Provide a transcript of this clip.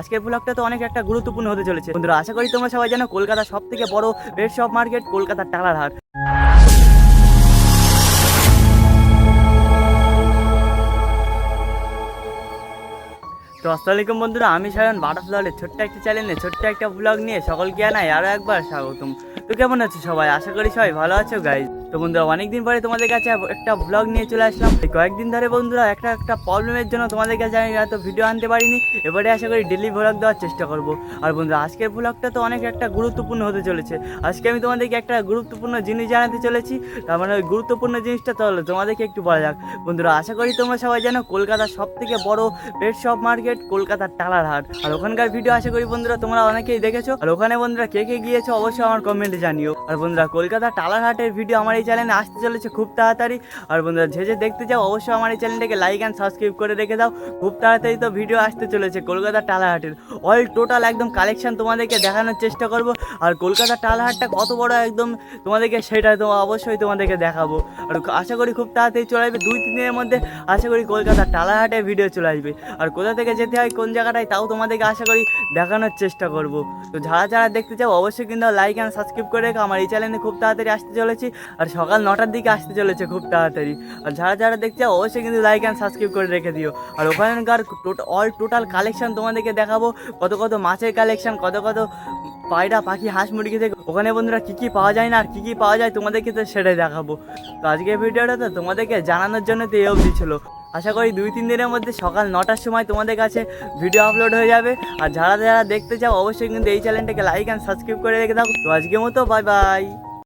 আজকের ব্লগটা তো অনেক একটা গুরুত্বপূর্ণ হতে চলেছে বন্ধুরা। আশা করি তোমরা সবাই জানো কলকাতার সব থেকে বড় পেট শপ মার্কেট কলকাতার টালার হাট। তো আসসালামু আলাইকুম বন্ধুরা, আমি সায়ন বাটাফ্লাওয়ারের ছোট্ট একটা চ্যানেলে ছোট্ট একটা ব্লগ নিয়ে সকলকে জানাই আরও একবার স্বাগতম। তো কেমন আছো সবাই? আশা করি সবাই ভালো আছো গাইজ। তো বন্ধুরা অনেকদিন পরে তোমাদের কাছে একটা ব্লগ নিয়ে চলে আসলাম। কয়েকদিন ধরে বন্ধুরা একটা প্রবলেমের জন্য তোমাদের কাছে আমি এত ভিডিও আনতে পারিনি। এবারে আশা করি ডেলি ব্লগ দেওয়ার চেষ্টা করব। আর বন্ধুরা আজকের ব্লগটা তো অনেক একটা গুরুত্বপূর্ণ হতে চলেছে। আজকে আমি তোমাদেরকে একটা গুরুত্বপূর্ণ জিনিস জানাতে চলেছি। তার মানে ওই গুরুত্বপূর্ণ জিনিসটা তাহলে তোমাদেরকে একটু বলা যাক। বন্ধুরা আশা করি তোমরা সবাই জানো কলকাতার সব থেকে বড় পেট শপ মার্কেট কলকাতার টালার হাট। আর ওখানকার ভিডিও আশা করি বন্ধুরা তোমরা অনেকেই দেখেছো। আর ওখানে বন্ধুরা কে কে গিয়েছো অবশ্যই আমার কমেন্টে জানিও। আর বন্ধুরা কলকাতা টালার হাটের ভিডিও আমার এই চ্যানেলে আসতে চলেছে খুব তাড়াতাড়ি। আর বন্ধুরা যে দেখতে চাও অবশ্যই আমার এই চ্যানেলটাকে লাইক অ্যান্ড সাবস্ক্রাইব করে রেখে দাও। খুব তাড়াতাড়ি তো ভিডিও আসতে চলেছে কলকাতা টালার হাটের অল টোটাল একদম কালেকশন তোমাদেরকে দেখানোর চেষ্টা করব। আর কলকাতা টালার হাটটা কত বড় একদম তোমাদেরকে সেটা তো অবশ্যই তোমাদেরকে দেখাবো। আর আশা করি খুব তাড়াতাড়ি চলে আসবে 2-3 দিনের মধ্যে। আশা করি কলকাতা টালার হাটের ভিডিও চলে আসবে। আর কোথা থেকে যেতে হয় কোন জায়গাটায় তাও তোমাদেরকে আশা করি দেখানোর চেষ্টা করব। তো যারা দেখতে চাও অবশ্যই কিন্তু লাইক অ্যান্ড সাবস্ক্রাইব করে রেখো। আমার এই চ্যানেলে খুব তাড়াতাড়ি আসতে চলেছি। আর সকাল 9টার দিকে আসতে চলেছে খুব তাড়াতাড়ি। আর যারা দেখতে চাও অবশ্যই কিন্তু লাইক অ্যান্ড সাবস্ক্রাইব করে রেখে দিও। আর ওখানকার অল টোটাল কালেকশন তোমাদেরকে দেখাবো। কত মাছের কালেকশন, কত পায়রা পাখি হাঁস মুরগি থেকে ওখানে বন্ধুরা কী কী পাওয়া যায় না আর কী কী পাওয়া যায় তোমাদেরকে তো সেটাই দেখাবো। তো আজকের ভিডিওটা তো তোমাদেরকে জানানোর জন্য তো এই অবধি ছিল। আশা করি 2-3 দিনের মধ্যে সকাল 9টার সময় তোমাদের কাছে ভিডিও আপলোড হয়ে যাবে। আর যারা দেখতে চাও অবশ্যই কিন্তু এই চ্যানেলটাকে লাইক অ্যান্ড সাবস্ক্রাইব করে রেখে দাও। তো আজকের মতো বাই বাই।